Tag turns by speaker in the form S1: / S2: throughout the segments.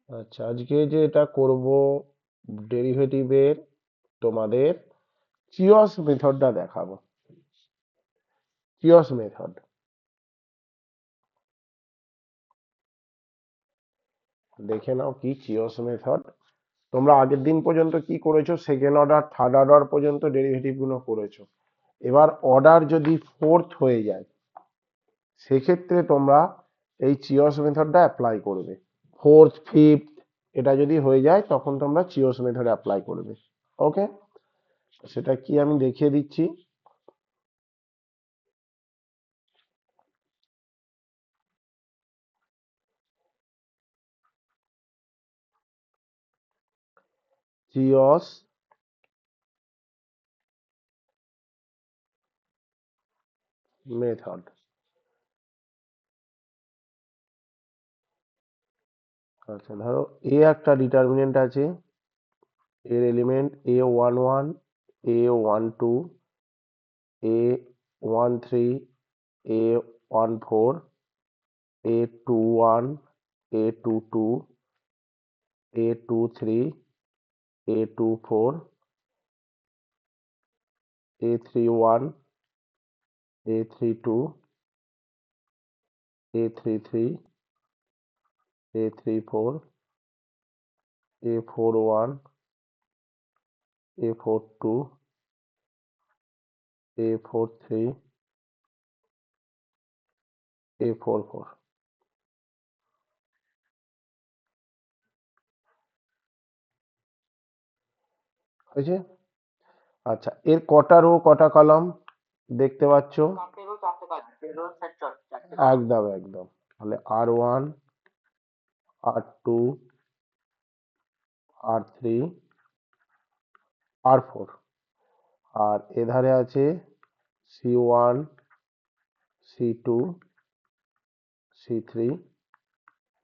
S1: আচ্ছা, আজকে যেটা করব ডেরিভেটিভের তোমাদের চিওস মেথডটা দেখাবো। চিওস মেথড দেখে নাও কি চিওস মেথড। তোমরা আগের দিন পর্যন্ত কি করেছো, সেকেন্ড অর্ডার থার্ড অর্ডার পর্যন্ত ডেরিভেটিভ গুলো করেছো। এবার অর্ডার যদি ফোর্থ হয়ে যায় সেক্ষেত্রে তোমরা এই চিওস মেথডটা অ্যাপ্লাই করবে। ফোর্থ ফিফথ এটা যদি হয়ে যায় তখন তোমরা চিওস মেথড অ্যাপ্লাই করবে। ওকে, সেটা কি আমি দেখিয়ে দিচ্ছি। চিওস মেথড, আচ্ছা ধরো এ একটা ডিটারমিনেন্ট আছে, এর element a11, a12, a13, a14, a21, a22, a23, a24, a31, a32, a33, a34, a41, a42, a43, a44। হয়েছে? আচ্ছা, এর কটা রো কটা কলাম দেখতে পাচ্ছ? একদম একদম। তাহলে R1, R2, R3, R4। আর এধারে আছে C1, C2, C3,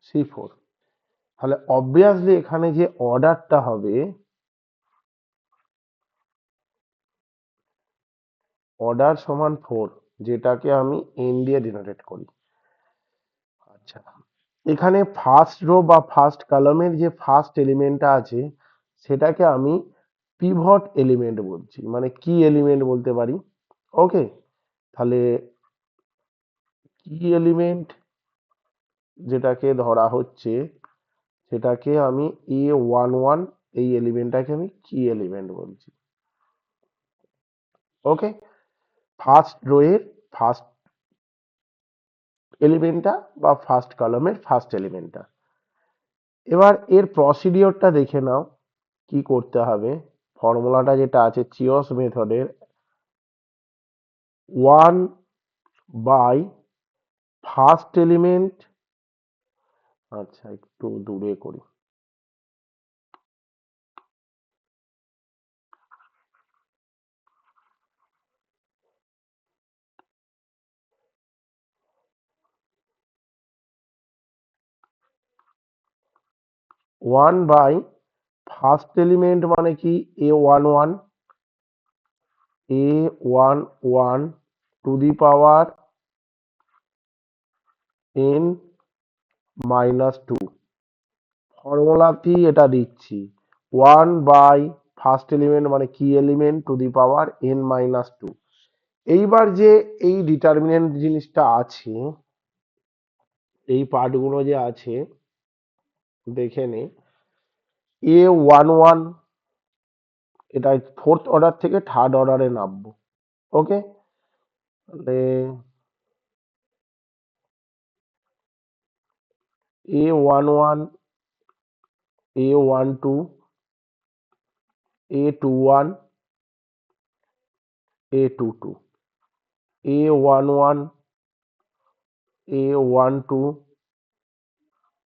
S1: C4। তাহলে অবভিয়াসলি এখানে যে অর্ডারটা হবে, অর্ডার সমান 4, যেটাকে আমি n দিয়ে ডিনোটেট করি। আচ্ছা, এখানে ফার্স্ট রো বা ফার্স্ট কলামের যে ফার্স্ট এলিমেন্টটা আছে সেটাকে আমি পিভট এলিমেন্ট বলছি, মানে কি এলিমেন্ট বলতে পারি। ওকে, তাহলে কি এলিমেন্ট যেটাকে ধরা হচ্ছে সেটাকে আমি a11, এই এলিমেন্টটাকে আমি কি এলিমেন্ট বলছি। ওকে, ফার্স্ট রো এর ফার্স্ট এলিমেন্টটা বা ফার্স্ট কলামের ফার্স্ট এলিমেন্টটা। এবার এর প্রসিডিওরটা দেখে নাও কি করতে হবে। ফর্মুলাটা যেটা আছে চিওস মেথডের, 1 বাই ফার্স্ট এলিমেন্ট, আচ্ছা একটু দূরে করি, 1 বাই ফার্স্ট এলিমেন্ট মানে কি a11, a11 two the power n minus 2। ফর্মুলাতেই এটা দিচ্ছি, 1 বাই ফার্স্ট এলিমেন্ট মানে কি element two the power n minus 2। এইবার যে এই ডিটারমিনেন্ট জিনিসটা আছে, এই পার্টগুলো যে আছে দেখে নে। a11 এটা ফোর্থ অর্ডার থেকে থার্ড অর্ডারে নামবো। ওকে, তাহলে a11, a12, a21, a22, a11, a12,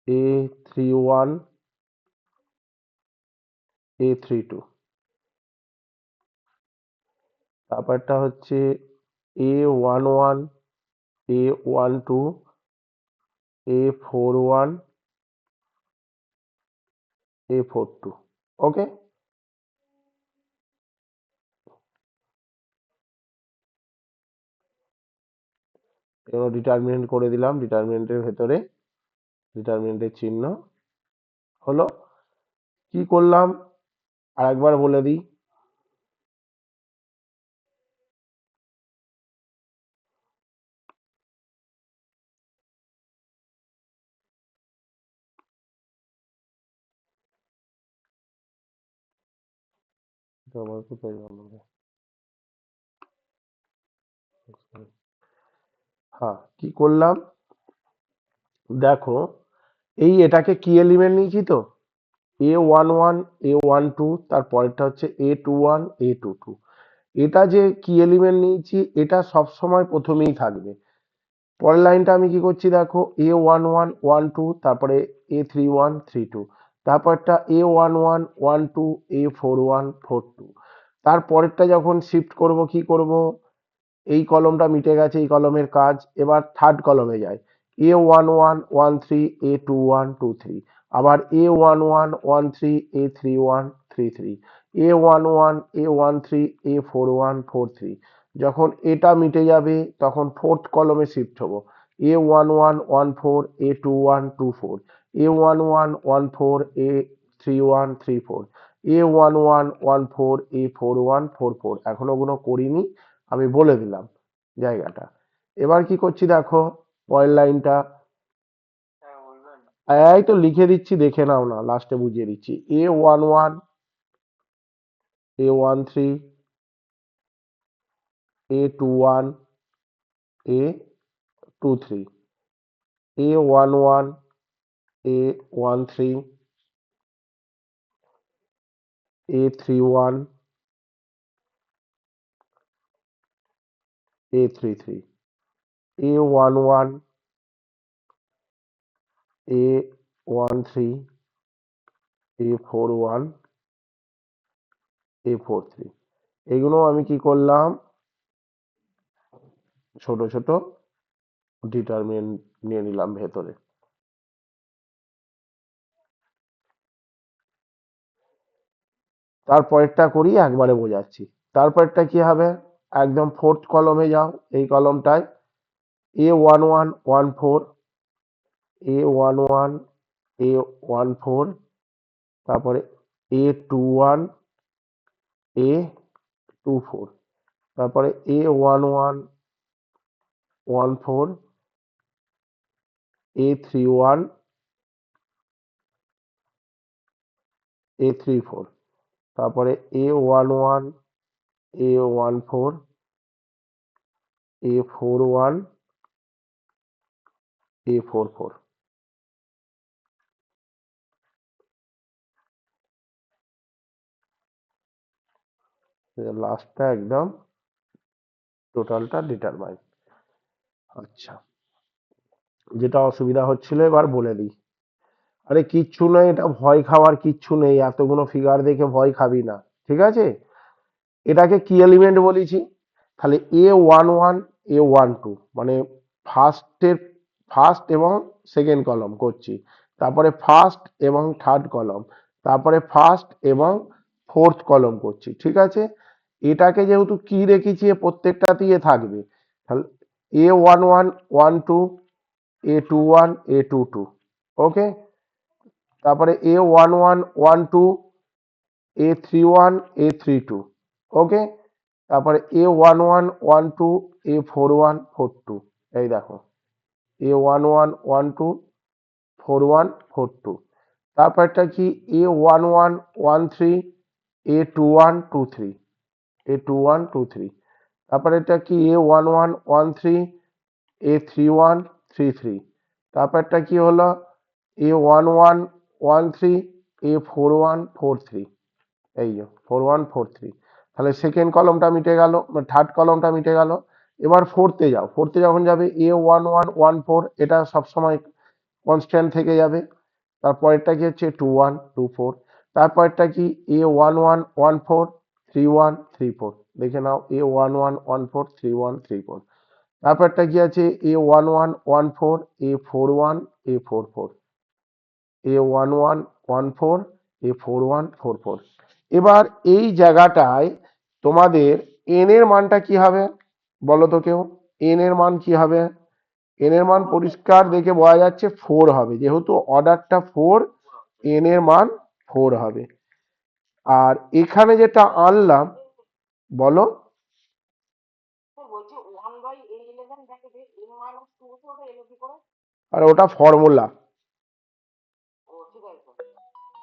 S1: a31, a32। তারপরটা হচ্ছে a11, a12, a41, a42। ওকে, এবার ডিটারমিনেন্ট করে দিলাম, ডিটারমিনেন্টের ভেতরে ডিটারমিনেন্টের চিহ্ন। হলো। কি করলাম আর একবার বলে দিই। তো আমার কোথায় গেল রে? হ্যাঁ, কি করলাম দেখো, এই এটাকে কি এলিমেন্ট নিয়েছি তো, A11 A12, তার পরেরটা হচ্ছে A21 A22। এটা যে কি এলিমেন্ট নিয়েছি এটা সব সময় প্রথমেই থাকবে। পরের লাইনটা আমি কি করছি দেখো, A11 12, তারপরে A31 32, তারপরটা A11 12 A41 42। তারপরেরটা যখন শিফট করব কি করব, এই কলমটা মিটে গেছে, এই কলমের কাজ। এবার থার্ড কলমে যায়, A11 13 A21 23, আবার A11 13 A31 33, A11 A13 A41 43। যখন এটা মিটে যাবে তখন ফোর্থ কলমে শিফট হব, A11 14 A21 24 A11 14 A31 14 এখনো ওগুলো করিনি, আমি বলে দিলাম জায়গাটা। এবার কি করছি দেখো, পরের লাইনটা এই তো লিখে দিচ্ছি, দেখে নাও না, লাস্টে বুঝিয়ে দিচ্ছি। A11 A13 A21 A23 A11 A13 A31 A33 A11 A13 A41 A43। এগুলো আমি কি করলাম, ছোট ছোট ডিটারমিনেন্ট নিয়ে নিলাম ভেতরে। তারপরেরটা করি, একবারে বোঝাচ্ছি। তারপরেরটা কি হবে, একদম ফোর্থ কলমে যাও, এই কলমটায় A11 14 A11 A14, তারপরে A21 A24, তারপরে A11 14 A31 A34, তারপরে A11 A14 A41 A44। লাস্টটা একদম টোটালটা ডিটারমাইন। আচ্ছা, যেটা অসুবিধা হচ্ছিল এবার বলে দিই। আরে কিচ্ছু নেই, এটা ভয় খাওয়ার কিচ্ছু নেই, এতগুলো ফিগার দেখে ভয় খাবি না, ঠিক আছে। এটাকে কি এলিমেন্ট বলেছি, তাহলে A11 A12 মানে ফার্স্টের ফার্স্ট এবং সেকেন্ড কলম করছি, তারপরে ফার্স্ট এবং থার্ড কলম, তারপরে ফার্স্ট এবং ফোর্থ কলম করছি, ঠিক আছে। এটাকে যেহেতু কি রেখেছি এ প্রত্যেকটাতেই এ থাকবে, তাহলে A11 12 A21 A22, ওকে। তারপরে A11 12 A31 A32, ওকে। তারপরে A11 12 A41 42, এই দেখো A11 12 41 42। তারপরটা কি A11 13 A21 23 তারপরে এটা কি A11 13 A31 33। তারপরটা কি হলো A11 13 A41 43, এই যে 41 43। তাহলে সেকেন্ড কলমটা মিটে গেল, থার্ড কলমটা মিটে গেল। এবার ফোর্থে যাও, ফোর্থে যখন যাবে A11 14, এটা সবসময় কনস্ট্যান্ট থেকে যাবে। তারপরেরটা কি হচ্ছে 21 24, তারপরেরটা কি A11 14 31 34, দেখে নাও A11 14 31 34। তারপরটা কি আছে A11 14 A41 A44, A11 14 A41 44। এবার এই জায়গাটায় তোমাদের এন এর মানটা কি হবে বলো তো কেউ, এন এর মান কি হবে। এন এর মান পরিষ্কার দেখে বোঝা যাচ্ছে 4 হবে, যেহেতু অর্ডারটা 4, এন এর মান 4 হবে। আর এখানে যেটা আনলাম, বলো। আর ওটা ফর্মুলা,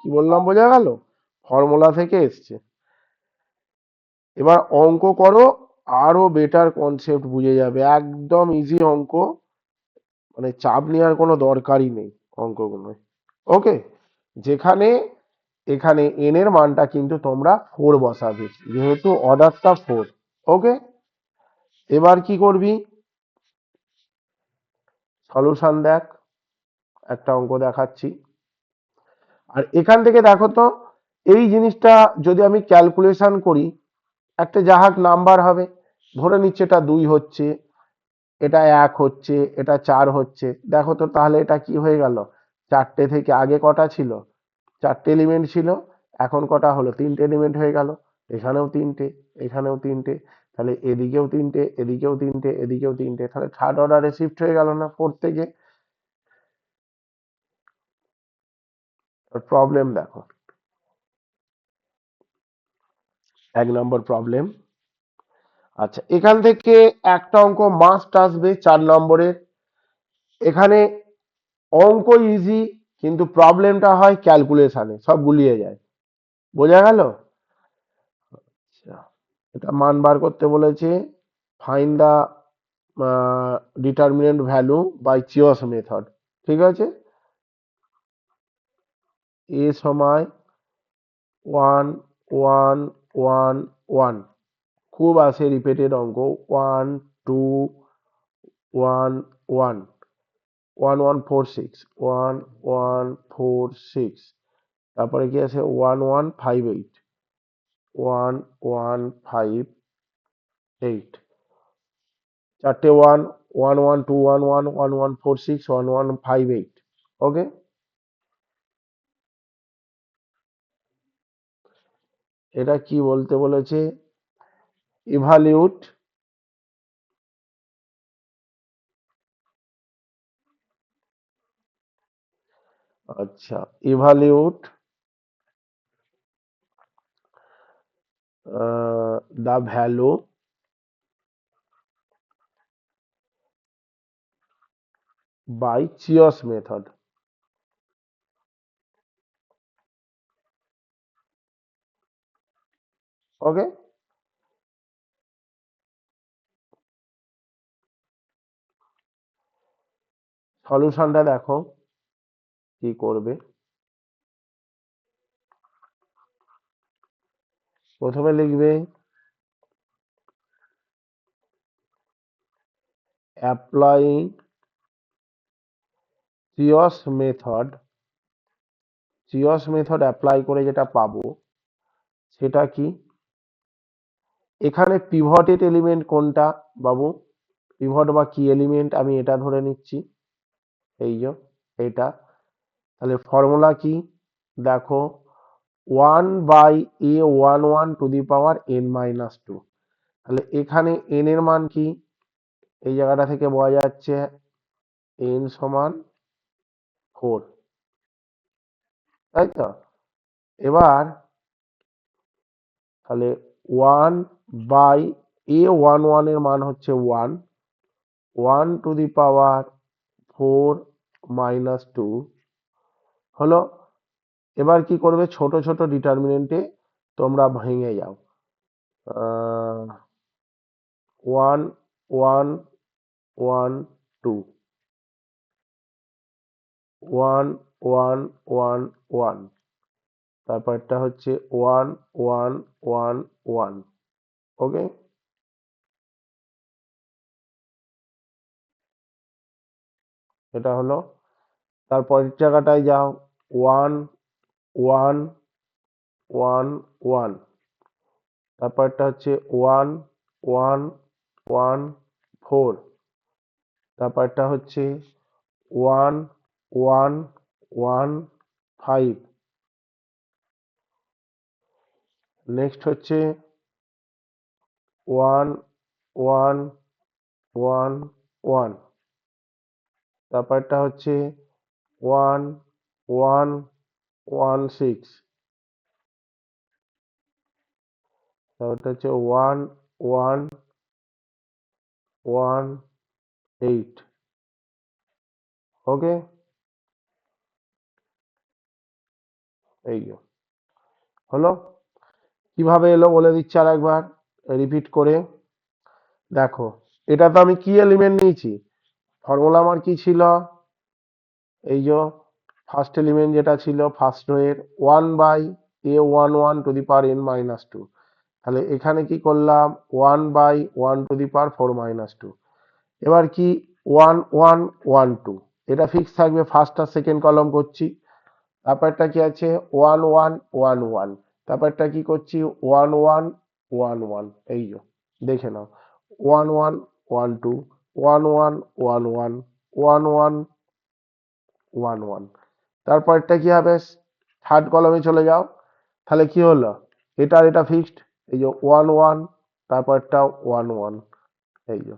S1: কি বললাম বোঝা গেল? ফর্মুলা থেকে এসছে। এবার অঙ্ক করো, আরো বেটার কনসেপ্ট বুঝে যাবে, একদম ইজি অঙ্ক, মানে চাপ নেওয়ার কোনো দরকারই নেই অঙ্কগুলো। ওকে, যেখানে এখানে এন এর মানটা কিন্তু তোমরা 4 বসাবে, যেহেতু অর্ডারটা 4। ওকে, এবার কি করবি, সলিউশন দেখ, একটা অঙ্ক দেখাচ্ছি। আর এখান থেকে দেখো তো, এই জিনিসটা যদি আমি ক্যালকুলেশন করি, একটা যাহাক নাম্বার হবে, ধরে নিচ্ছে এটা 2 হচ্ছে, এটা 1 হচ্ছে, এটা 4 হচ্ছে। দেখো তো তাহলে এটা কি হয়ে গেল, চারটে থেকে আগে কটা ছিল, চারটে এলিমেন্ট ছিল, এখন কটা হলো, তিনটে এলিমেন্ট হয়ে গেল। এখানেও তিনটে, এখানেও তিনটে, তাহলে এদিকেও তিনটে, এদিকেও তিনটে, এদিকেও তিনটে, তাহলে থার্ড অর্ডারে শিফট হয়ে গেল না 4 থেকে। প্রবলেম দেখো, 1 নম্বর প্রবলেম। আচ্ছা, এখান থেকে একটা অঙ্ক মাস্ট আসবে 4 নম্বরের। এখানে অঙ্ক ইজি, কিন্তু প্রবলেমটা হয় ক্যালকুলেশনে, সব গুলিয়ে যায়। বোঝা গেল? আচ্ছা, এটা মান বার করতে বলেছে, find the determinant value by Chio's method. ঠিক আছে, এ সময় 1 1 1 1, খুব আসে রিপিটেড অঙ্ক, 1 2 1 1, 1146, তারপরে কি আছে 1158, 1158, চারটে 1, 1 1 2 1 1, 1146, 1158। ওকে, এটা কি বলতে বলেছে, ইভালিউট আচ্ছা, ইভালিউট the value by Cheo's method. ওকে, সলিউশনটা দেখো কি করবে। প্রথমে লিখবে অ্যাপ্লাইং চিওস মেথড। চিওস মেথড অ্যাপ্লাই করে যেটা পাবো সেটা কি, এখানে পিভটেড এলিমেন্ট কোনটা বাবু, পিভট বা কি এলিমেন্ট আমি এটা ধরে নিচ্ছি, এই যে এটা। তাহলে ফর্মুলা কি, দেখো 1/a11 two the power n-2। তাহলে এখানে n এর মান কি, এই জায়গাটা থেকে বোঝা যাচ্ছে n সমান 4, তাই তো। এবার তাহলে 1/a11 এর মান হচ্ছে 1, 1 টু দি পাওয়ার 4 - 2 হলো। এবার কি করবে, ছোট ছোট ডিটারমিনেন্টে তোমরা ভেঙে যাও, 1 1 1 2, 1 1 1 1, তারপরটা হচ্ছে 1 1 1 1। ওকে, এটা হলো। তারপরের জায়গাটায় যাও, 1 1 1 1, তারপরটা হচ্ছে 1 1 1 4, তারপরটা হচ্ছে 1 1 1 5, নেক্সট হচ্ছে 1 1 1 1, তারপরটা হচ্ছে 1 1 16, ওটা হচ্ছে 1118। ওকে, এই হলো। কিভাবে এলো বলে দিচ্ছি আর একবার রিপিট করে। দেখো, এটা তো আমি কি এলিমেন্ট নিয়েছি, ফর্মুলা আমার কি ছিল, এই যে ফার্স্ট এলিমেন্ট যেটা ছিল ফার্স্ট রো এর 1/a11 to the power n-2, তাহলে এখানে কি করলাম 1/1 to the power 4 - 2। এবার কি 1112, এটা ফিক্স থাকবে, ফার্স্ট আর সেকেন্ড কলম করছি। তারপরটা কি আছে 1111, তারপরটা কি করছি 1111, এই যে দেখে নাও 1112, 1111, 1111। তারপরটা কি হবে, থার্ড কলমে চলে যাও, তাহলে কি হলো, এটা আর এটা ফিক্সড, এই যে 11, তারপরটা 11, এই যে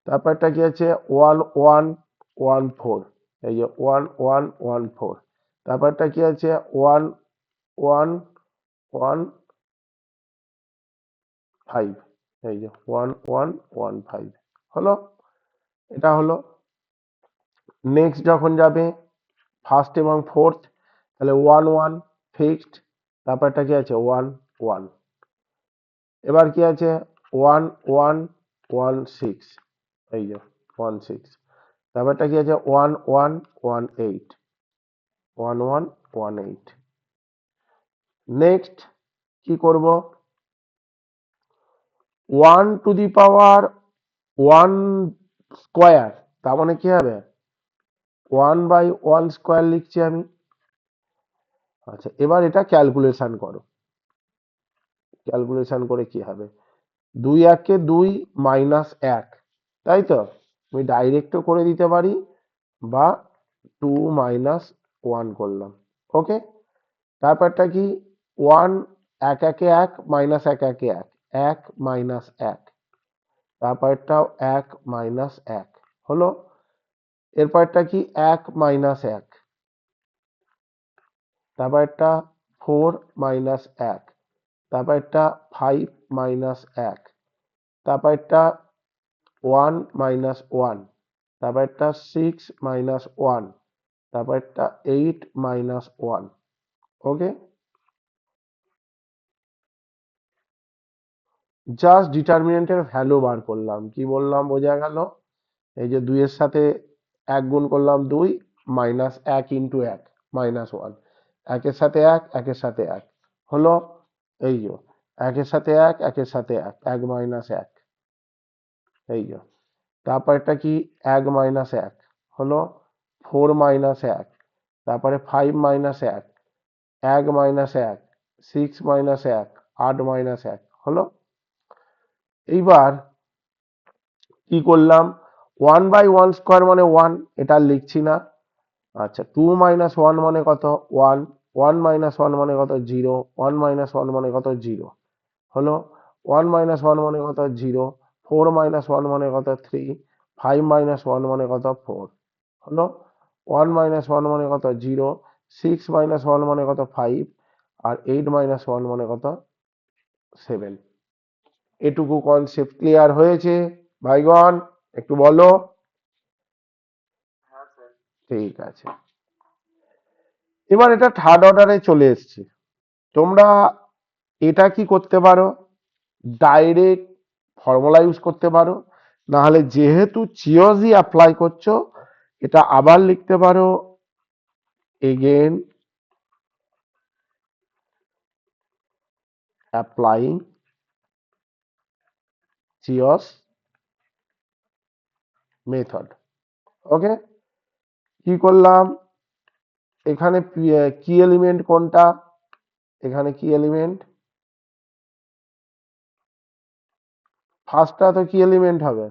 S1: তারপরটা কি আছে 1114, এই যে 1114। তারপরটা কি আছে 1115, এই যে 1115 হলো। এটা হলো। নেক্সট যখন যাবে ফার্স্ট এবং ফোর্থ, তাহলে 11 ফিক্সড, তারপরটা কি আছে 11। এবার কি আছে 1116, এই যে 16। তারপরটা কি আছে 1118, 1118। নেক্সট কি করব, 1 to the power 1 তার মানে কি হবে 1/1² লিখছি আমি। আচ্ছা, এবার এটা ক্যালকুলেশন করো, ক্যালকুলেশন করে কি হবে, 2 × 2 - 1, তাই তো, আমি ডাইরেক্টও করে দিতে পারি বা 2 - 1 করলাম। ওকে, তারপরটা কি 1 1 1 1 - 1 1 1, 1 - 1, তারপরটাও 1 - 1 হলো। এরপরটা কি 1 - 1, তারপরটা 4 - 1, তারপরটা 5 - 1, তারপরটা 1 - 1, তারপরটা 6 - 1, তারপরটা 8 - 1। ওকে, জাস্ট ডিটারমিনেন্টের ভ্যালু বার করলাম, কি বললাম বোঝা গেল, এই যে 2 এর সাথে 1 গুণ করলাম 2, -1 × 1 -1, 1 এর সাথে 1, 1 এর সাথে 1 হলো, এই যে 1 এর সাথে 1, 1 এর সাথে 1, 1 - 1, এই যে তারপরটা কি 1 - 1 হলো, 4 - 1, তারপরে 5 - 1, 1 - 1, 6 - 1, 8 - 1 হলো। এইবার কি করলাম, 1/1² মানে 1, এটা আর লিখছি না। আচ্ছা, 2 - 1 মানে কত 1, 1 - 1 মানে কত 0, 1 - 1 মানে কত 0 হলো, 1 - 1 মানে কত 0, 4 - 1 মানে কত 3, 5 - 1 মানে কত 4 হলো, 1 - 1 মানে কত 0, 6 - 1 মানে কত 5, আর 8 - 1 মানে কত 7। এটুকু কনসেপ্ট ক্লিয়ার হয়েছে ভাইগণ, একটু বলো। ঠিক আছে, এবার এটা থার্ড অর্ডারে চলে এসছে। তোমরা এটা কি করতে পারো, ডাইরেক্ট ফর্মুলা ইউজ করতে পারো, না হলে যেহেতু চিওজি অ্যাপ্লাই করছো, এটা আবার লিখতে পারো এগেন অ্যাপ্লাইং চিওস মেথড। ওকে, কি করলাম, এখানে কি এলিমেন্ট কোনটা, এখানে কি এলিমেন্ট, ফার্স্টটা তো কি এলিমেন্ট হবে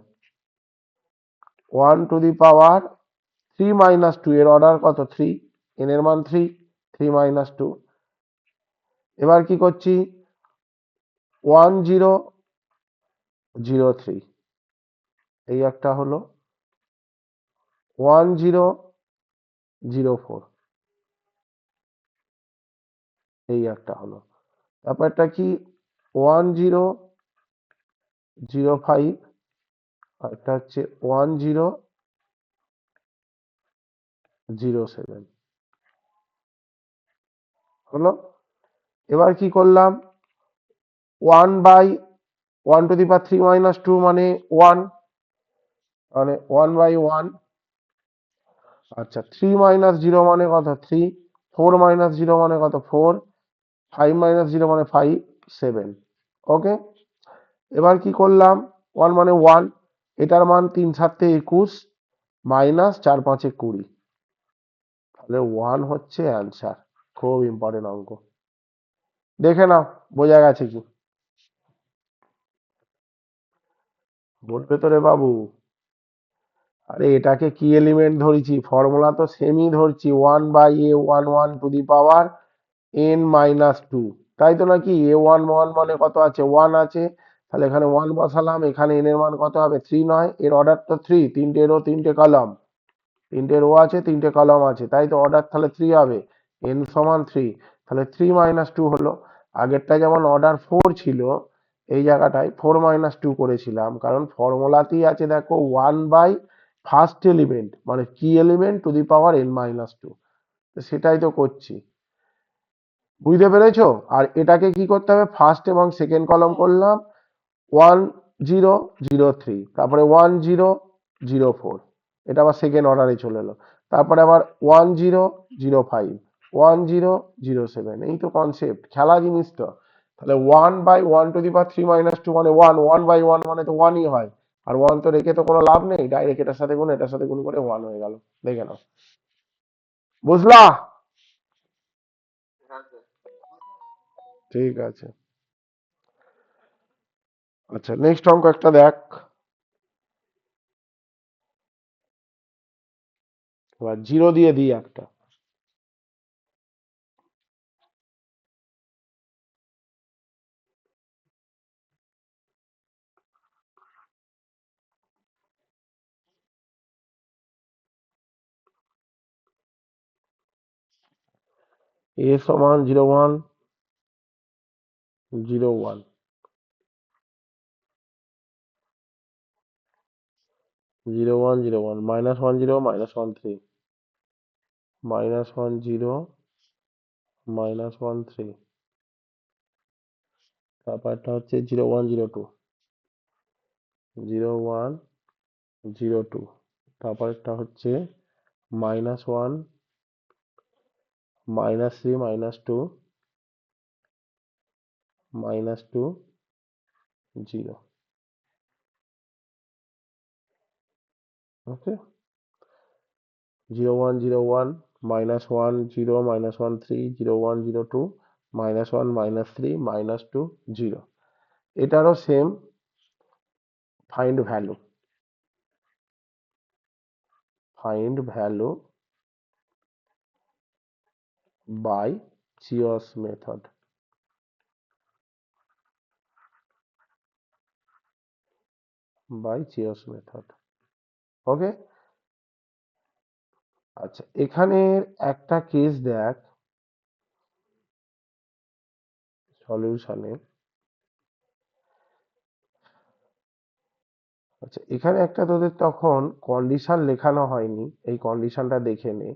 S1: 1 to the power 3 - 2, এর অর্ডার কত 3, n এর মান 3, 3 - 2। এবার কি করছি 1003, এই একটা হলো 1004, এই একটা হলো। তারপরটা কি 1005, আর একটা হচ্ছে 1007 হলো। এবার কি করলাম, 1/1^3 - 2 মানে 1, মানে 1/1। আচ্ছা, 3 - 0 মানে কত, 3। 4 - 0 মানে কত, 4। 5 - 0 মানে 5, 7। ওকে। এবার কি করলাম, 1 মানে 1, এটার মান 3 × 7 = 21, -4 × 5 = 20। তাহলে 1 হচ্ছে অ্যান্সার। খুব ইম্পর্টেন্ট অঙ্ক, দেখে নাও বোঝা গেছে কি। বলবে তো রে বাবু, আরে এটাকে কি এলিমেন্ট ধরেছি, ফর্মুলা তো সেমই ধরছি, 1/a11n - 2, তাই তো নাকি। a11 মানে কত আছে, 1 আছে, তাহলে এখানে 1 বসালাম, এখানে n এর মান কত হবে, 3 নয়, এর অর্ডার তো 3, তিনটে রো তিনটে কলাম, তিনটে রো আছে তিনটে কলাম আছে, তাই তো অর্ডার তাহলে 3 হবে, n সমান 3, তাহলে 3 - 2 হলো। আগেরটা যেমন অর্ডার 4 ছিল, এই জায়গাটায় 4 - 2 করেছিলাম, কারণ ফর্মুলাতেই আছে দেখো 1/ফার্স্ট এলিমেন্ট মানে কি element two the power n - 2, সেটাই তো করছি, বুঝতে পেরেছো। আর এটাকে কি করতে হবে, ফার্স্ট এবং সেকেন্ড কলম করলাম, 1003, তারপরে 1004, এটা আবার সেকেন্ড অর্ডারে চলে এলো, তারপরে আবার 1005, 1007, এই তো কনসেপ্ট, খেলা জিনিস তো। তাহলে 1/1^3 - 2 মানে 1, 1/1 মানে তো 1ই হয়, আর 1 তো রেখে তো কোনো লাভ নেই, ডাইরেক্ট এটার সাথে গুণ এটার সাথে গুণ করে 1 হয়ে গেল, দেখে নাও, বুঝলা। ঠিক আছে। আচ্ছা, নেক্সট অঙ্ক একটা দেখ, এবার জিরো দিয়ে দিই একটা। a = 0101, 0101, -10 -13, -10 -13, তারপরটা হচ্ছে 0102, 0102, তারপরটা হচ্ছে -1, -3 -2, -2 0। ওকে, 0101, -10 -13, 0102, -1 -3, -2 0। এটারও same, find value, find value by Chio's method, by Chio's method. Okay. আচ্ছা, এখানে একটা কেস দেখ সলিউশনে। আচ্ছা, এখানে একটা তোদের তখন কন্ডিশন লেখানো হয়নি, এই কন্ডিশনটা দেখে নে।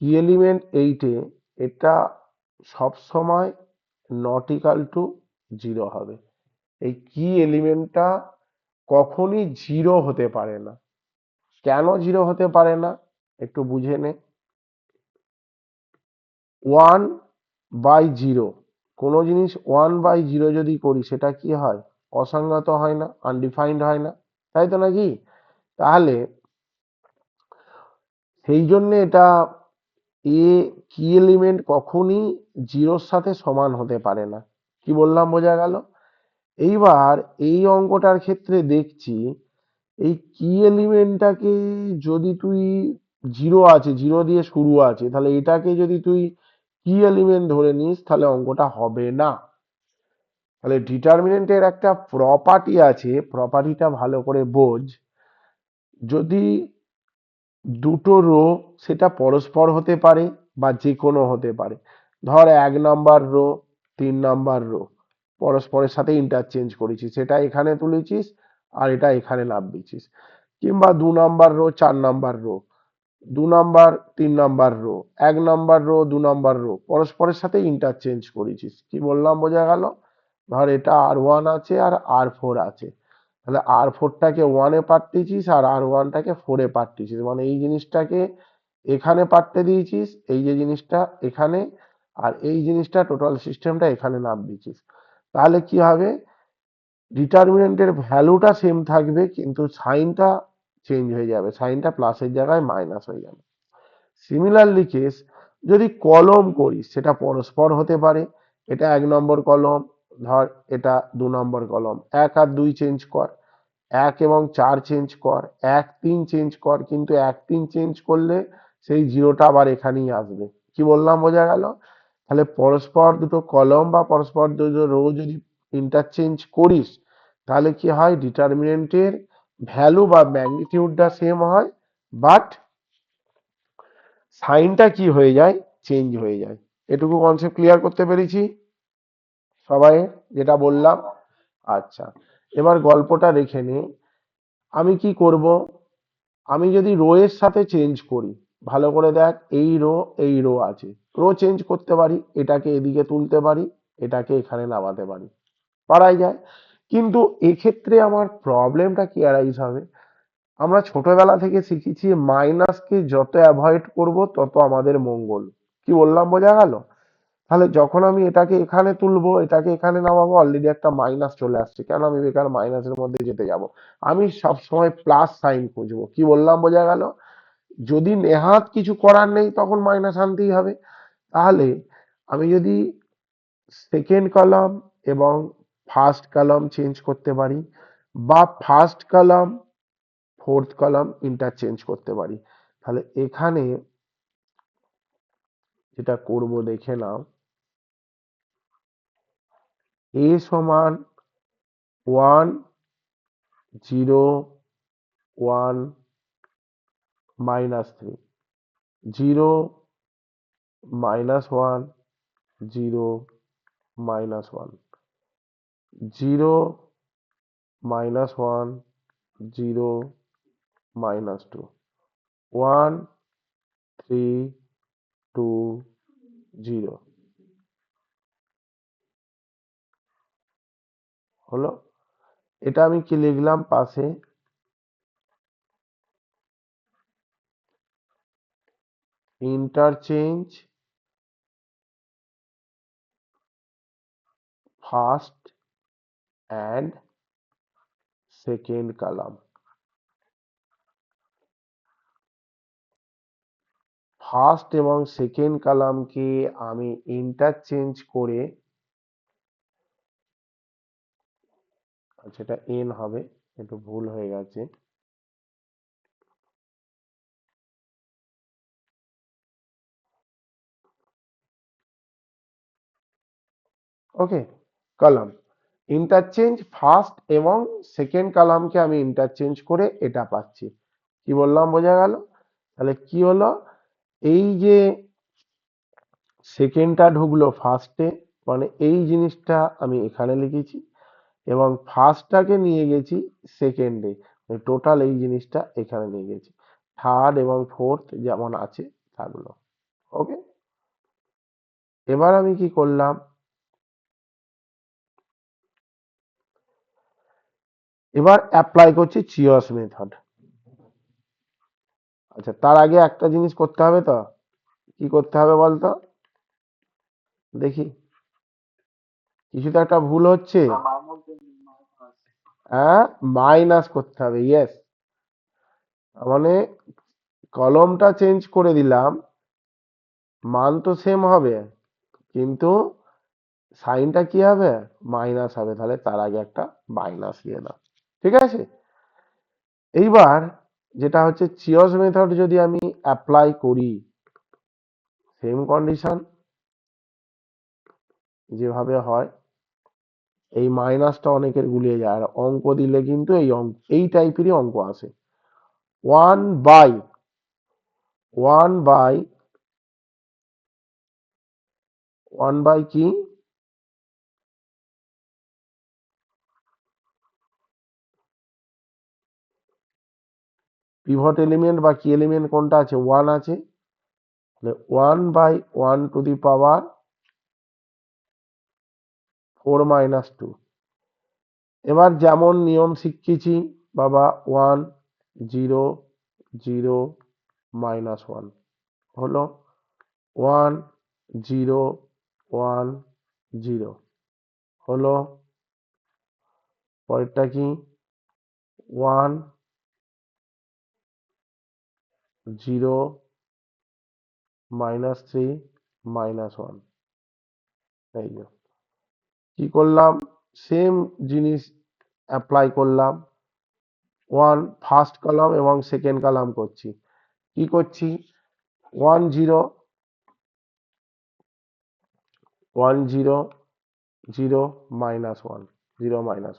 S1: কি এলিমেন্ট 8-এ এটা সব সময় নট ইকাল টু 0 হবে, এই কি এলিমেন্টটা কখনই 0 হতে পারে না। কেন 0 হতে পারে না একটু বুঝে নে। 1/0, কোনো জিনিস 1/0 যদি করি সেটা কি হয়, অসংগত হয় না, আনডিফাইন্ড হয় না, তাই তো নাকি। তাহলে সেই জন্য এটা এ কি এলিমেন্ট কখনই 0-র সাথে সমান হতে পারে না, কি বললাম বোঝা গেল। এইবার এই অঙ্কটার ক্ষেত্রে দেখছি, এই কি এলিমেন্টটাকে যদি তুই 0 আছে, 0 দিয়ে শুরু আছে, তাহলে এটাকে যদি তুই কি এলিমেন্ট ধরে নিস তাহলে অঙ্কটা হবে না। তাহলে ডিটারমিনেন্টের একটা প্রপার্টি আছে, প্রপার্টিটা ভালো করে বোঝ। যদি দুটো রো সেটা পরস্পর হতে পারে বা যে কোনো হতে পারে, ধর 1 নাম্বার রো 3 নাম্বার রো পরস্পরের সাথে ইন্টারচেঞ্জ করেছিস, সেটা এখানে তুলেছিস আর এটা এখানে নামিয়েছিস। কিংবা 2 number rho 4 number rho, 2 number 3 number rho, 1 number rho 2 number rho পরস্পরের সাথে ইন্টারচেঞ্জ করেছিস। কি বললাম, বোঝা গেল? ধর এটা R1 আছে আর R4 আছে, তাহলে R4টাকে 1-এ পাঠিয়েছিস আর R1টাকে 4-এ পাঠিয়েছিস, মানে এই জিনিসটাকে এখানে পাঠতে দিয়েছিস, এই যে জিনিসটা এখানে, আর এই জিনিসটা টোটাল সিস্টেমটা এখানে নাম দিয়েছিস। তাহলে কি হবে, ডিটারমিনেন্টের ভ্যালুটা সেম থাকবে কিন্তু সাইনটা চেঞ্জ হয়ে যাবে, সাইনটা প্লাসের জায়গায় মাইনাস হয়ে যাবে। সিমিলারলি কেস যদি কলম করিস, সেটা পরস্পর হতে পারে। এটা 1 নম্বর কলম, ধর এটা 2 নম্বর কলম, 1 আর 2 চেঞ্জ কর, 1 এবং 4 চেঞ্জ কর, 1 3 চেঞ্জ কর, কিন্তু 1 3 চেঞ্জ করলে সেই জিরোটা আবার এখানেই আসবে। কি বললাম, বোঝা গেল? তাহলে পরস্পর দুটো কলম বা পরস্পর দুটো রো যদি ইন্টারচেঞ্জ করিস, তাহলে কি হয়, ডিটারমিনেন্টের ভ্যালু বা ম্যাগনিটিউডটা সেম হয়, বাট সাইনটা কি হয়ে যায়, চেঞ্জ হয়ে যায়। এটুকু কনসেপ্ট ক্লিয়ার করতে পেরেছি সবাই, যেটা বললাম? আচ্ছা, এবার গল্পটা দেখে নে। আমি কি করব, আমি যদি রো এর সাথে চেঞ্জ করি, ভালো করে দেখ, এই রো আছে, রো চেঞ্জ করতে পারি, এটাকে এদিকে তুলতে পারি, এটাকে এখানে নামাতে পারি, পারাই যায়। কিন্তু এক্ষেত্রে আমার প্রবলেমটা কি অ্যারাইজ হবে, আমরা ছোটবেলা থেকে শিখেছি মাইনাসকে যত অ্যাভয়েড করব তত আমাদের মঙ্গল। কি বললাম, বোঝা গেল? তাহলে যখন আমি এটাকে এখানে তুলবো, এটাকে এখানে নামাবো, অলরেডি একটা মাইনাস চলে আসছে, কেন আমি বেকার মাইনাসের মধ্যে যেতে যাব? আমি সব সময় প্লাস সাইন খুঁজবো। কি বললাম, বোঝা গেল? যদি নেহাত কিছু করার নেই তখন মাইনাস আনতেই হবে। তাহলে আমি যদি সেকেন্ড কলাম এবং ফার্স্ট কলাম চেঞ্জ করতে পারি, বা first column fourth column interchange করতে পারি, তাহলে এখানে যেটা করব দেখে নাও, a সমান 1 0 1 -3, 0 -1 0 -1, 0 -1 0 -2, 1 3 2 0 হলো। এটা আমি কি লিখলাম পাশে, interchange first and second column. First এবং সেকেন্ড কলামকে আমি ইন্টারচেঞ্জ করে, আচ্ছা এটা এন হবে, একটু ভুল হয়ে গেছে, ওকে, কলাম ইন্টারচেঞ্জ ফার্স্ট এবং সেকেন্ড কলামকে আমি ইন্টারচেঞ্জ করে এটা পাচ্ছি। কি বললাম, বোঝা গেল? তাহলে কি হলো, এই যে সেকেন্ডটা ঢুকলো ফার্স্টে, মানে এই জিনিসটা আমি এখানে লিখেছি, এবং ফার্স্টটাকে নিয়ে গেছি সেকেন্ডে, টোটাল এই জিনিসটা এখানে নিয়ে গেছি। থার্ড এবং ফোর্থ যেমন আছে থাকলো। ওকে, এবার আমি কি করলাম, এবার অ্যাপ্লাই করছি চিয়স মেথড। আচ্ছা, তার আগে একটা জিনিস করতে হবে তো, কি করতে হবে বলতো দেখি, কিছু তো একটা ভুল হচ্ছে। হ্যাঁ, মাইনাস করতে হবে, ইয়েস। মানে কলমটা চেঞ্জ করে দিলাম, মান তো সেম হবে, কিন্তু সাইনটা কি হবে, মাইনাস হবে, তাহলে তার আগে একটা মাইনাস দিয়ে দাও। ঠিক আছে, এইবার যেটা হচ্ছে চিয়স মেথড যদি আমি অ্যাপ্লাই করি, সেম কন্ডিশন যেভাবে হয়, এই মাইনাসটা অনেকের গুলিয়ে যায়, আর অঙ্ক দিলে কিন্তু এই টাইপেরই অঙ্ক আসে। 1/1/, ওয়ান বাই কি, পিভট এলিমেন্ট বা কি এলিমেন্ট কোনটা আছে, ওয়ান আছে, one by one to the power 4 - 2। এবার যেমন নিয়ম শিখেছি বাবা, 1 0 0 হলো 1 0 1 0 হলো, পরেরটা কি 1 0 - 3 - 1। এই যে কি করলাম, সেম জিনিস অ্যাপ্লাই করলাম, ওয়ান ফার্স্ট কলাম এবং সেকেন্ড কলাম করছি। কি করছি, 1 0 1 0 - 1 0 -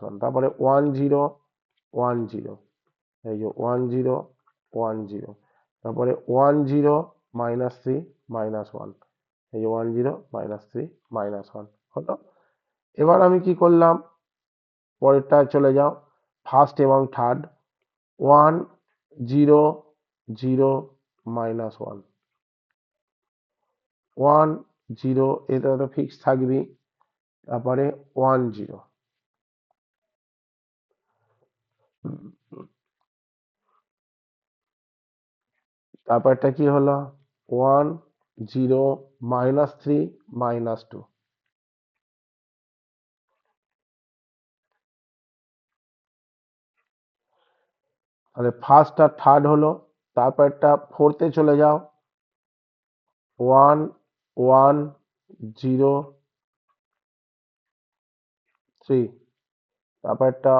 S1: 1, তারপরে 1 0 1 0, এই যে 1 0 1 0, তারপরে 1 0 - 3 - 1, এই যে 1 0 - 3 - 1 হলো। এবার আমি কি করলাম, পরেরটা চলে যাও, ফার্স্ট এবং থার্ড, 1 0 0 - 1, 1 0, এটা তো ফিক্স থাকবি, তারপরে 1 0, তারপরটা কি হলো 1 0 - 3 - 2। তাহলে ফার্স্ট আর থার্ড হলো, তারপরটা ফোর্থে চলে যাও, 1 1 0 3, তারপরটা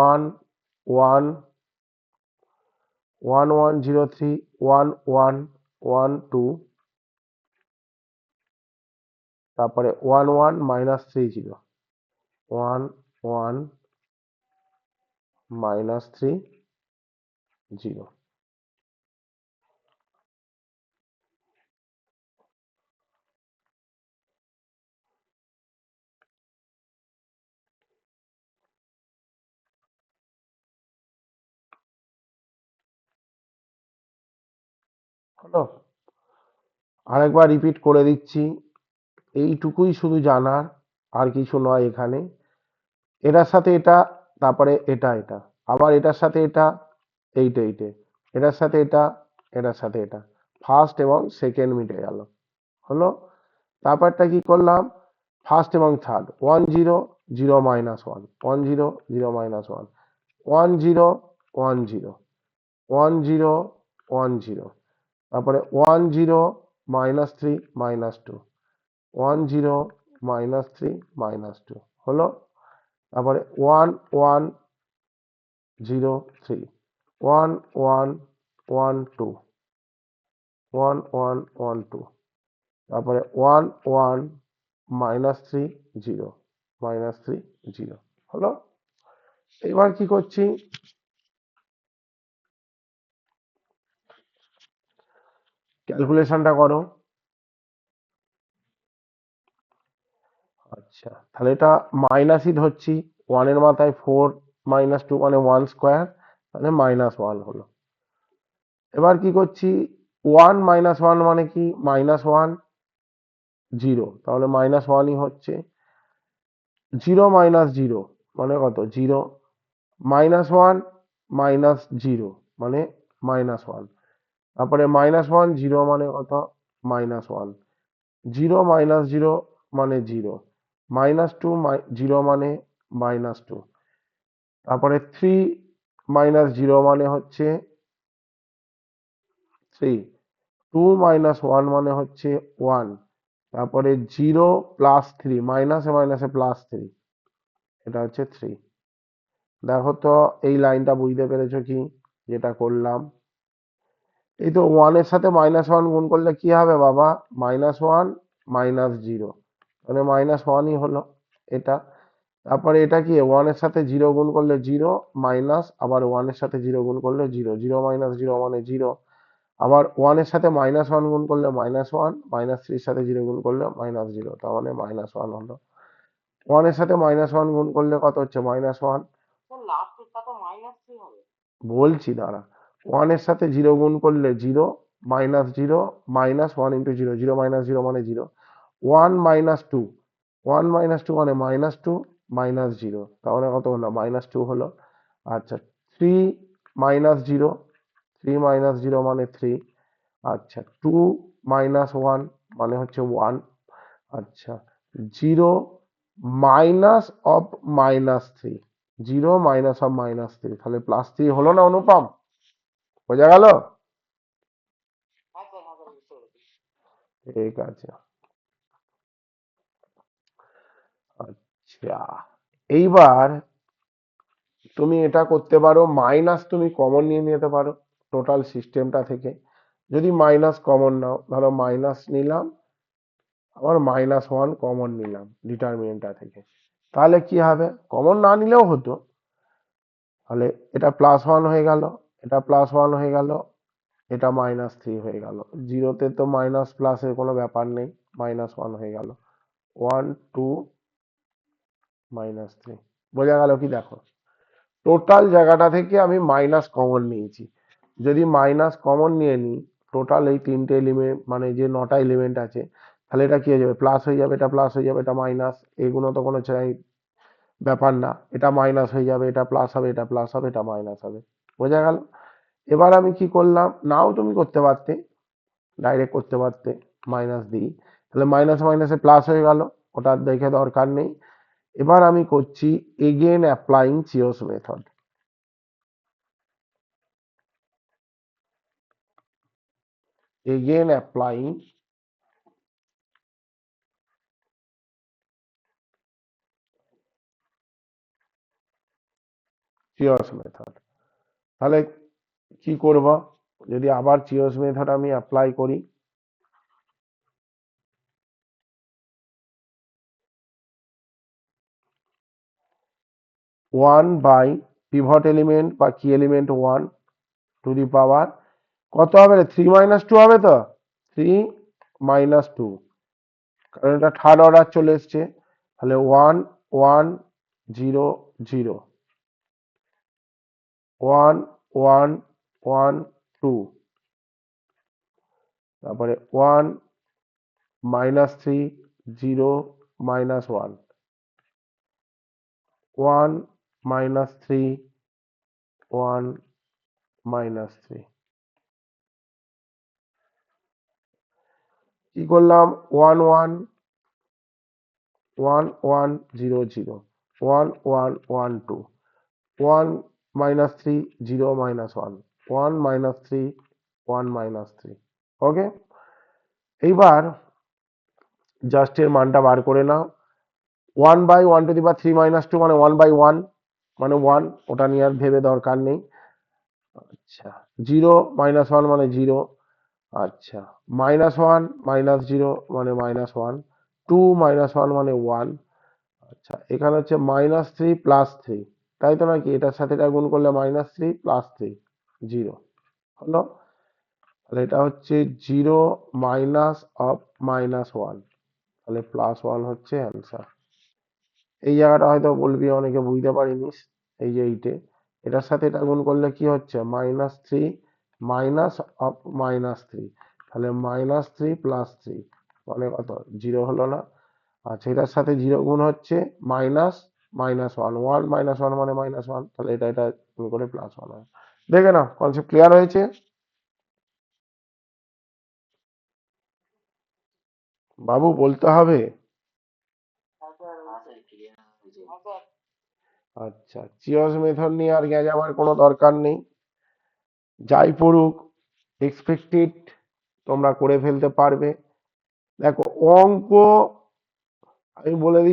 S1: 1 1 1 1 0 3 1 1 1 2, তারপরে 1 1 - 3 0, 1 1 - 3 0 হলো। আরেকবার রিপিট করে দিচ্ছি, এইটুকুই শুধু জানার, আর কিছু নয় এখানে। এটার সাথে এটা, তারপরে এটা আবার এটার সাথে এটা, এইটে এটার সাথে এটা, এটার সাথে এটা, ফার্স্ট এবং সেকেন্ড মিটে গেল, হলো। তারপরটা কি করলাম, ফার্স্ট এবং থার্ড, 1 0 0 - 1, 1 0 0 - 1, 1 0 1 0, 1 0 1 0, তারপরে 1 0 - 3 - 2, 1 0 - 3 - 2 হলো। তারপরে 1 1 0 3, 1 1 1 2, 1 1 1 2, তারপরে 1 1 - 3 0 - 3 0 হলো। এবার কি করছি, ক্যালকুলেশনটা করো। আচ্ছা, তাহলে এটা মাইনাসই ধরছি, ওয়ানের মাথায় 4 - 2 মানে 1 স্কোয়ার, তাহলে -1 হলো। এবার কি করছি, 1 - 1 মানে কি, -1 0, তাহলে -1ই হচ্ছে। 0 - 0 মানে কত, 0, -1 -0 মানে -1, তারপরে -1 0 মানে কত, -1, 0 - 0 মানে 0, -2 0 মানে -2, তারপরে 3 - 0 মানে হচ্ছে 3, 2 - 1 মানে হচ্ছে 1, তারপরে 0 + 3, মাইনাসে মাইনাসে +3, এটা হচ্ছে 3। দেখো তো এই লাইনটা বুঝতে পেরেছো কি, যেটা করলাম, এই তো ওয়ানের সাথে -1 গুণ করলে কি হবে বাবা, -1 -0, মানে -1ই হলো এটা। তারপরে এটা কি, ওয়ানের সাথে 0 গুণ করলে 0, মাইনাস আবার ওয়ানের সাথে 0 গুণ করলে 0, 0 - 0 মানে 0, আবার 1 এর সাথে -1 গুণ করলে -1, -3 এর সাথে 0 গুণ করলে -0, তার মানে -1 হলো। 1 এর সাথে -1 গুণ করলে কত হচ্ছে? -1। বলছি দাঁড়া। 1 এর সাথে 0 গুণ করলে 0, -0, -1 ইন্টু 0, 0 - 0 মানে 0, 1 - 2, 1 - 2 মানে -2, -0, তার মানে কত হলো? -2 হলো। আচ্ছা, 3 - 0, 3 - 0 মানে 3। আচ্ছা, 2 - 1 মানে হচ্ছে 1। আচ্ছা, 0 মাইনাস অফ -3, 0 মাইনাস অফ -3, তাহলে +3 হলো না অনুপম? বোঝা গেল? ঠিক আছে। আচ্ছা, এইবার তুমি এটা করতে পারো, মাইনাস তুমি কমন নিয়ে নিতে পারো টোটাল সিস্টেমটা থেকে। যদি মাইনাস কমন নাও, ধরো মাইনাস নিলাম, আবার -1 কমন নিলাম ডিটারমিনেন্টটা থেকে, তাহলে কি হবে? কমন না নিলেও হতো। তাহলে এটা +1 হয়ে গেল, এটা +1 হয়ে গেল, এটা -3 হয়ে গেল। জিরোতে তো মাইনাস প্লাসের কোনো ব্যাপার নেই, -1 হয়ে গেল। 1, 2, -3। বোঝা গেল কি? দেখো, টোটাল জায়গাটা থেকে আমি মাইনাস কমন নিয়েছি। যদি মাইনাস কমন নিয়ে নিই টোটাল এই তিনটে এলিমেন্ট, মানে যে 9টা এলিমেন্ট আছে, তাহলে এটা কি হয়ে যাবে? প্লাস হয়ে যাবে, এটা প্লাস হয়ে যাবে, এটা মাইনাস, এগুলো তো কোনো ব্যাপার না। এটা মাইনাস হয়ে যাবে, এটা প্লাস হবে, এটা প্লাস হবে, এটা মাইনাস হবে। বোঝা গেল? এবার আমি কি করলাম, নাও তুমি করতে পারতে, ডাইরেক্ট করতে পারতে মাইনাস দিই, তাহলে মাইনাস মাইনাসে প্লাস হয়ে গেল, ওটা দেখে দরকার নেই। এবার আমি করছি again applying চিওস method. Again applying চিওস method. তাহলে কি করব? যদি আবার চিওস মেথড আমি অ্যাপ্লাই করি, 1 বাই পিভট এলিমেন্ট বা কি এলিমেন্ট 1 টু দি পাওয়ার কত হবে রে? 3 - 2 হবে তো? 3 - 2, কারণ এটা থার্ড অর্ডার চলে এসছে। তাহলে 1, 1, 0, 0, 1, 1, 1, 2, তারপরে 1, -3, 0, -1, 1, -3, 1, -3। কি করলাম? 1, 1, 1, 1, 0, 0, 1, 1, 1, 2, 1, -3, 0, -1, 1, -3, 1, -3। ওকে, এইবার জাস্ট এর মানটা বার করে নাও। 1/1 টু দি পাওয়ার 3 - 2 মানে 1/1 মানে 1, ওটা নিয়ে আর ভেবে দরকার নেই। আচ্ছা, 0 - 1 মানে 0। আচ্ছা, -1 -0 মানে -1, 2 - 1 মানে 1। আচ্ছা, এখানে হচ্ছে -3 +3, তাই তো নাকি? এটার সাথে এটা গুণ করলে -3 +3, 0 হলো। তাহলে এটা হচ্ছে 0 মাইনাস অফ -1, তাহলে +1 হচ্ছে অ্যান্সার। এই জায়গাটা হয়তো বলবি অনেকে বুঝতে পারিনিস, এই যে এইটে, এটার সাথে এটা গুণ করলে কি হচ্ছে? -3 মাইনাস অফ -3, তাহলে -3 +3 মানে কত? 0 হলো না? আচ্ছা, এটার সাথে 0 গুণ হচ্ছে মাইনাস -1, 1 - 1 মানে -1, তাহলে এটা এটা গুণ করে +1 হয়। দেখে নাও, কনসেপ্ট ক্লিয়ার হয়েছে? বাবু বলতে হবে। আচ্ছা, চিওস মেথড নিয়ে আর আমার কোনো দরকার নেই। যাই পড়ুক, এক্সপেক্টেড তোমরা করে ফেলতে পারবে। দেখো, অঙ্ক আমি বলে দিই